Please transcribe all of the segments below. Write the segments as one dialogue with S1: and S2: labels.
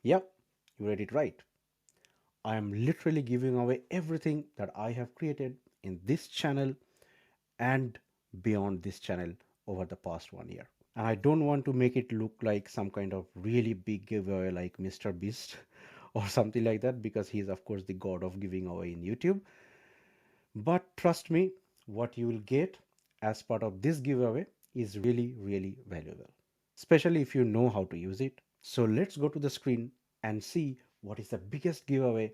S1: Yep, you read it right. I am literally giving away everything that I have created in this channel and beyond this channel over the past 1 year. And I don't want to make it look like some kind of really big giveaway like Mr. Beast or something like that, because he's of course the god of giving away in YouTube. But trust me, what you will get as part of this giveaway is really, really valuable, especially if you know how to use it. So let's go to the screen and see what is the biggest giveaway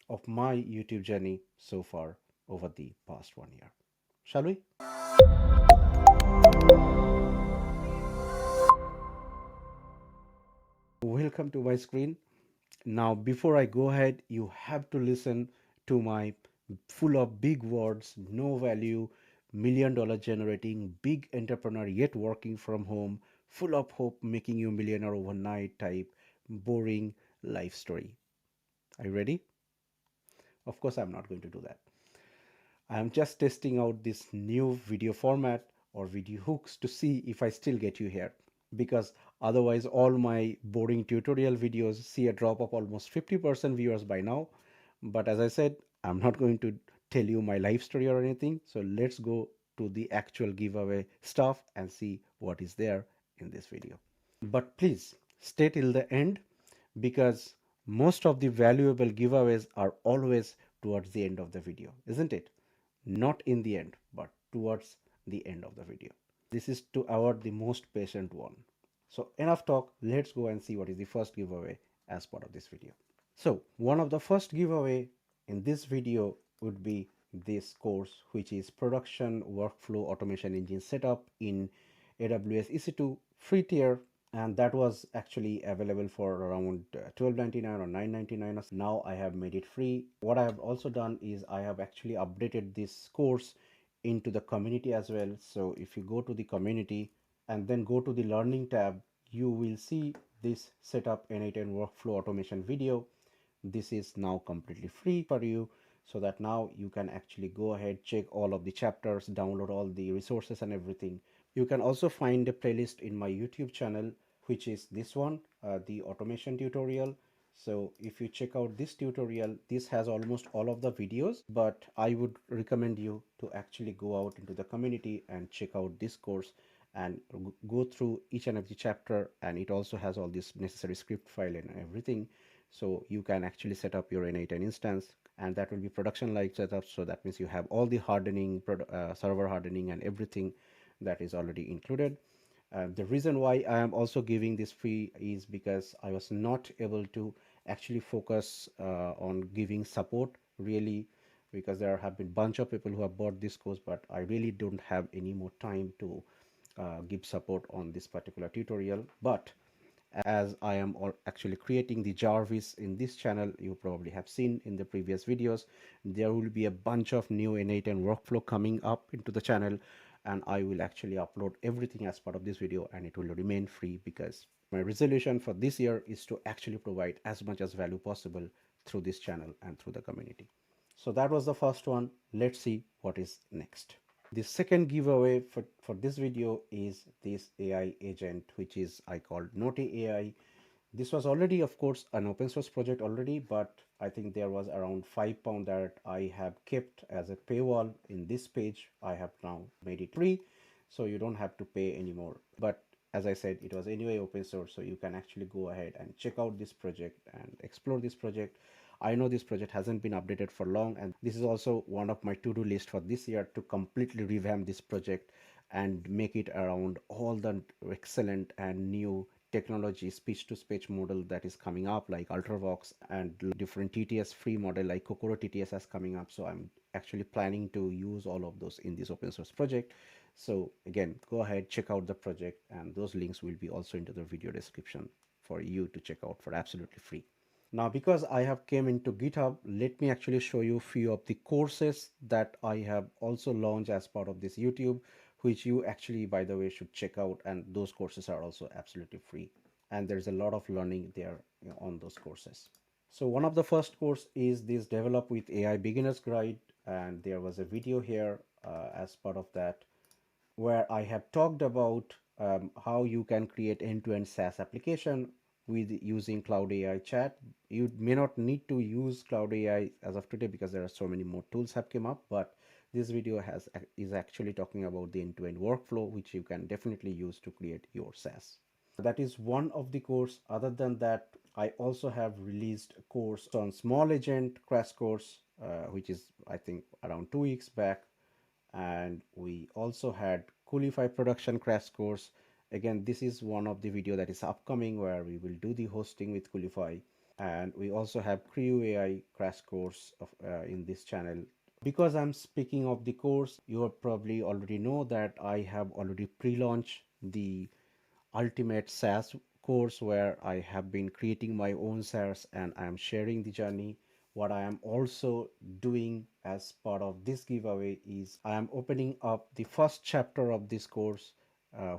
S1: of my YouTube journey so far over the past 1 year. Shall we? Welcome to my screen. Now, before I go ahead, you have to listen to my full of big words, no value, $1 million generating, big entrepreneur yet working from home, full of hope, making you a millionaire overnight type, boring life story. Are you ready? Of course, I'm not going to do that. I'm just testing out this new video format or video hooks to see if I still get you here. Because otherwise, all my boring tutorial videos see a drop of almost 50% viewers by now. But as I said, I'm not going to tell you my life story or anything. So let's go to the actual giveaway stuff and see what is there in this video. But please stay till the end, because most of the valuable giveaways are always towards the end of the video, isn't it? Not in the end, but towards the end of the video. This is to award the most patient one. So enough talk, let's go and see what is the first giveaway as part of this video. So one of the first giveaway in this video would be this course, which is Production Workflow Automation Engine Setup in AWS EC2 free tier, and that was actually available for around $12.99 or $9.99. Now I have made it free. What I have also done is I have actually updated this course into the community as well. So if you go to the community and then go to the learning tab, you will see this setup N8N workflow automation video. This is now completely free for you, so that now you can actually go ahead, check all of the chapters, download all the resources and everything. You can also find a playlist in my YouTube channel, which is this one, the automation tutorial. So if you check out this tutorial, this has almost all of the videos, but I would recommend you to actually go out into the community and check out this course and go through each and every chapter. And it also has all this necessary script file and everything, so you can actually set up your N8N instance, and that will be production like setup. So that means you have all the hardening, server hardening and everything that is already included. The reason why I am also giving this free is because I was not able to actually focus on giving support really, because there have been bunch of people who have bought this course, but I really don't have any more time to give support on this particular tutorial. But as I am actually creating the Jarvis in this channel, you probably have seen in the previous videos, there will be a bunch of new N8N workflow coming up into the channel, and I will actually upload everything as part of this video, and it will remain free, because my resolution for this year is to actually provide as much as value possible through this channel and through the community. So that was the first one. Let's see what is next. The second giveaway for this video is this AI agent, which is I called Kno2AI. This was already, of course, an open source project already, but I think there was around £5 that I have kept as a paywall in this page. I have now made it free, so you don't have to pay anymore. But as I said, it was anyway open source, so you can actually go ahead and check out this project and explore this project. I know this project hasn't been updated for long, and this is also one of my to-do list for this year, to completely revamp this project and make it around all the excellent and new technology, speech to speech model that is coming up, like Ultravox, and different TTS free model like Kokoro TTS is coming up. So I'm actually planning to use all of those in this open source project. So again, go ahead, check out the project, and those links will be also into the video description for you to check out for absolutely free. Now, because I have came into GitHub, let me actually show you a few of the courses that I have also launched as part of this YouTube, which you actually, by the way, should check out. And those courses are also absolutely free. And there's a lot of learning there, on those courses. So one of the first course is this Develop with AI Beginners Guide. And there was a video here as part of that, where I have talked about how you can create end-to-end SaaS application with using Cloud AI chat. You may not need to use Cloud AI as of today because there are so many more tools have come up, but this video is actually talking about the end-to-end workflow, which you can definitely use to create your SaaS. That is one of the course. Other than that, I also have released a course on small agent crash course, which is I think around 2 weeks back. And we also had Coolify production crash course. Again, this is one of the video that is upcoming where we will do the hosting with Coolify. And we also have Creo AI crash course in this channel. Because I'm speaking of the course, you probably already know that I have already pre-launched the ultimate SaaS course where I have been creating my own SaaS and I am sharing the journey. What I am also doing as part of this giveaway is I am opening up the first chapter of this course,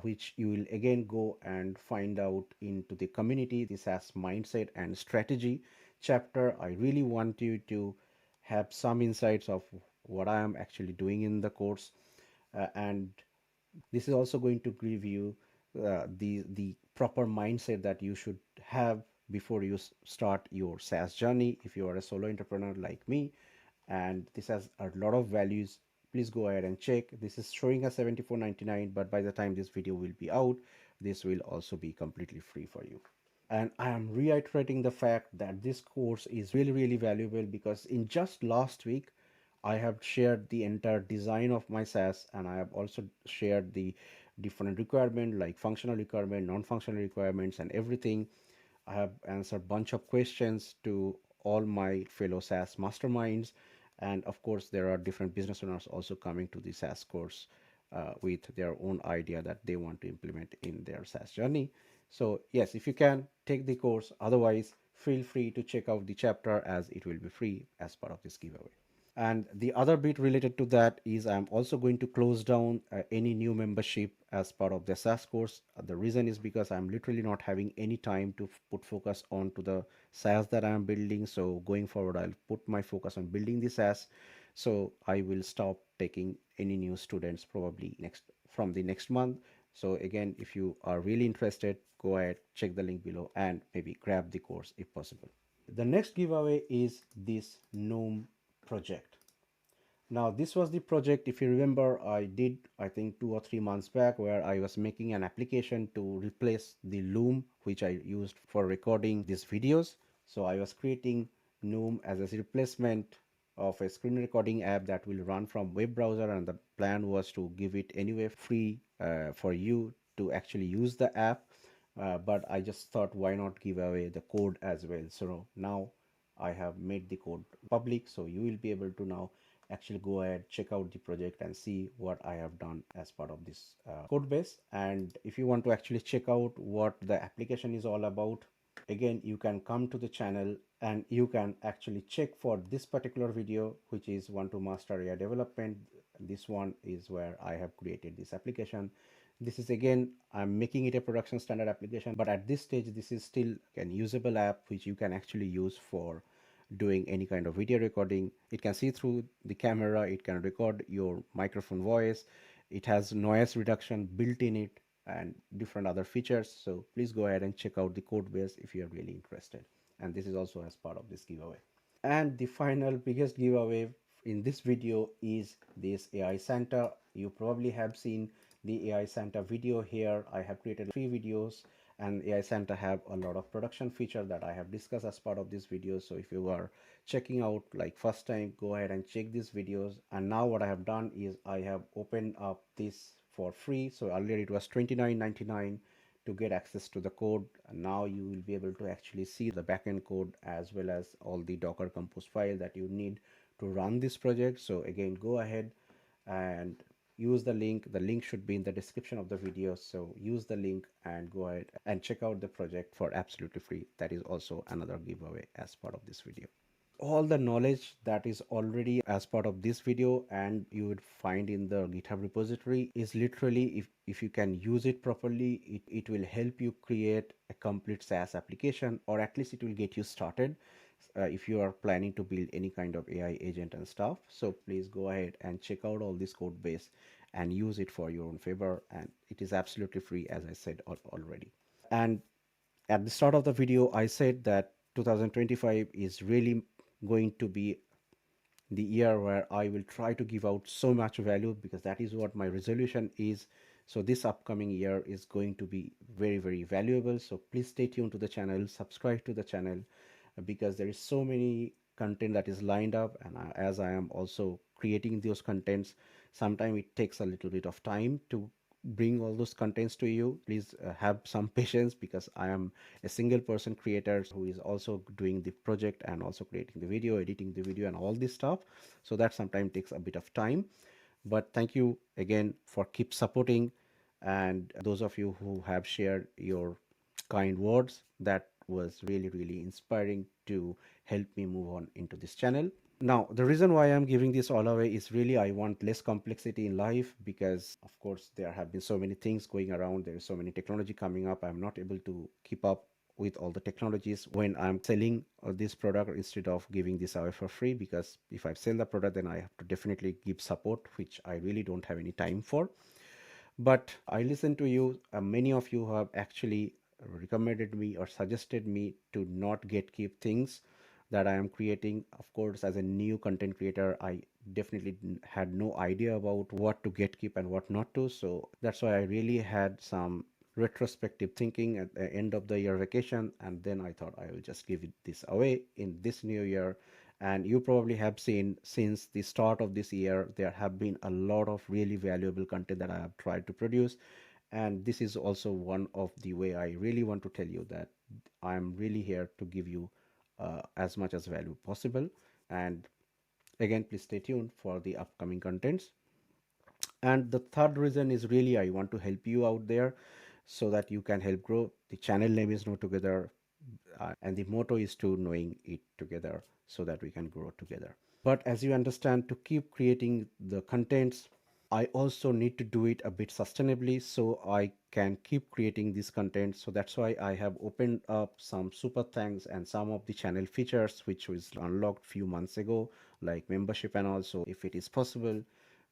S1: which you will again go and find out into the community, the SaaS mindset and strategy chapter. I really want you to have some insights of what I am actually doing in the course, and this is also going to give you the proper mindset that you should have before you start your SaaS journey if you are a solo entrepreneur like me. And this has a lot of values. Please go ahead and check. This is showing us 74.99, but by the time this video will be out, this will also be completely free for you. And I am reiterating the fact that this course is really, really valuable because in just last week, I have shared the entire design of my SaaS, and I have also shared the different requirement like functional requirement, non-functional requirements, and everything. I have answered bunch of questions to all my fellow SaaS masterminds, and of course, there are different business owners also coming to the SaaS course with their own idea that they want to implement in their SaaS journey. So yes, if you can take the course, otherwise feel free to check out the chapter as it will be free as part of this giveaway. And the other bit related to that is I'm also going to close down any new membership as part of the SaaS course. The reason is because I'm literally not having any time to put focus on to the SaaS that I'm building. So going forward, I'll put my focus on building the SaaS. So I will stop taking any new students probably next from the next month. So again, if you are really interested, go ahead, check the link below and maybe grab the course if possible. The next giveaway is this Gnome project. Now, this was the project, if you remember, I did, I think 2 or 3 months back, where I was making an application to replace the Loom, which I used for recording these videos. So I was creating Loom as a replacement of a screen recording app that will run from web browser, and the plan was to give it anyway free for you to actually use the app. But I just thought, why not give away the code as well? So now I have made the code public, so you will be able to now actually go ahead, check out the project and see what I have done as part of this code base. And if you want to actually check out what the application is all about, again, you can come to the channel and you can actually check for this particular video, which is one to master AI development. This one is where I have created this application. This is again, I'm making it a production standard application, but at this stage, this is still an usable app which you can actually use for doing any kind of video recording. It can see through the camera, it can record your microphone voice, it has noise reduction built in it and different other features. So please go ahead and check out the code base if you're really interested. And this is also as part of this giveaway. And the final biggest giveaway in this video is this AI Santa. You probably have seen the AI Santa video here. I have created 3 videos, and AI Santa have a lot of production feature that I have discussed as part of this video. So if you are checking out like first time, go ahead and check these videos. And now what I have done is I have opened up this for free. So earlier it was $29.99 to get access to the code, and now you will be able to actually see the backend code as well as all the Docker Compose file that you need to run this project. So again, go ahead and use the link. The link should be in the description of the video, so use the link and go ahead and check out the project for absolutely free. That is also another giveaway as part of this video. All the knowledge that is already as part of this video and you would find in the GitHub repository is literally, if you can use it properly, it will help you create a complete SaaS application, or at least it will get you started if you are planning to build any kind of AI agent and stuff. So please go ahead and check out all this code base and use it for your own favor, and it is absolutely free, as I said already. And At the start of the video, I said that 2025 is really going to be the year where I will try to give out so much value, because that is what my resolution is. So this upcoming year is going to be very, very valuable. So please stay tuned to the channel, subscribe to the channel, because there is so many content that is lined up, and as I am also creating those contents, sometimes it takes a little bit of time to bring all those contents to you. Please have some patience, because I am a single person creator who is also doing the project and also creating the video, editing the video, and all this stuff. So that sometimes takes a bit of time. But thank you again for keep supporting, and those of you who have shared your kind words, that was really, really inspiring to help me move on into this channel. Now, the reason why I'm giving this all away is really I want less complexity in life, because of course there have been so many things going around. There is so many technology coming up. I'm not able to keep up with all the technologies when I'm selling this product, instead of giving this away for free, because if I sell the product, then I have to definitely give support, which I really don't have any time for. But I listen to you. Many of you have actually recommended me or suggested me to not gatekeep things that I am creating. Of course, as a new content creator, I definitely had no idea about what to gatekeep and what not to. So that's why I really had some retrospective thinking at the end of the year vacation, and then I thought I will just give it this away in this new year. And you probably have seen, since the start of this year, there have been a lot of really valuable content that I have tried to produce. And this is also one of the way I really want to tell you that I'm really here to give you as much as value possible. And again, please stay tuned for the upcoming contents. And the third reason is really I want to help you out there, so that you can help grow. The channel name is Kno2gether, and the motto is to knowing it together, so that we can grow together. But as you understand, to keep creating the contents, I also need to do it a bit sustainably, so I can keep creating this content. So that's why I have opened up some super thanks and some of the channel features which was unlocked few months ago, like membership. And also, if it is possible,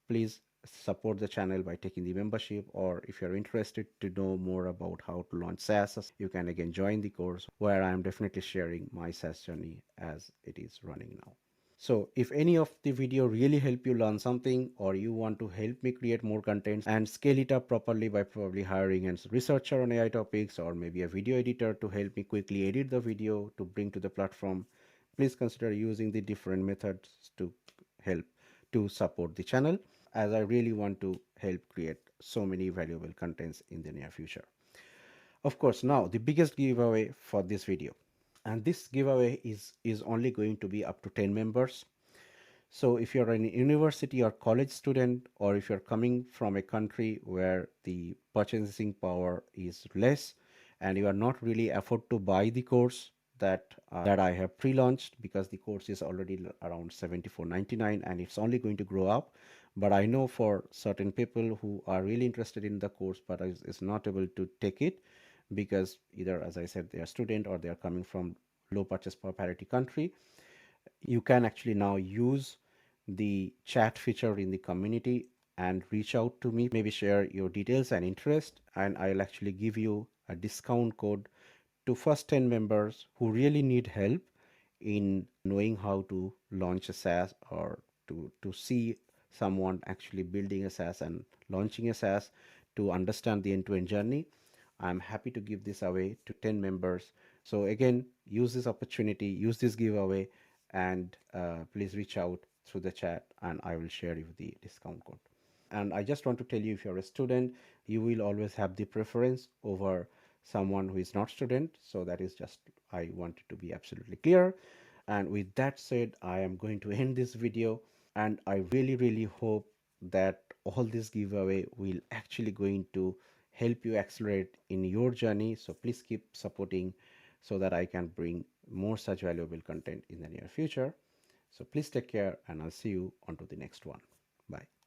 S1: please support the channel by taking the membership. Or if you're interested to know more about how to launch SaaS, you can again join the course, where I am definitely sharing my SaaS journey as it is running now. So if any of the video really help you learn something, or you want to help me create more contents and scale it up properly by probably hiring a researcher on AI topics, or maybe a video editor to help me quickly edit the video to bring to the platform, please consider using the different methods to help to support the channel, as I really want to help create so many valuable contents in the near future. Of course, now the biggest giveaway for this video, and this giveaway is only going to be up to 10 members. So if you're a university or college student, or if you're coming from a country where the purchasing power is less, and you are not really afford to buy the course that I have pre-launched, because the course is already around 74.99 and it's only going to grow up. But I know for certain people who are really interested in the course but is not able to take it, because either, as I said, they are student or they are coming from low purchase power parity country, you can actually now use the chat feature in the community and reach out to me, maybe share your details and interest, and I'll actually give you a discount code to first 10 members who really need help in knowing how to launch a SaaS, or to see someone actually building a SaaS and launching a SaaS, to understand the end-to-end journey. I'm happy to give this away to 10 members. So again, use this opportunity, use this giveaway, and please reach out through the chat and I will share you the discount code. And I just want to tell you, if you're a student, you will always have the preference over someone who is not student. So that is just, I want it to be absolutely clear. And with that said, I am going to end this video, and I really, really hope that all this giveaway will actually going to help you accelerate in your journey. So please keep supporting, so that I can bring more such valuable content in the near future. So please take care, and I'll see you on to the next one. Bye.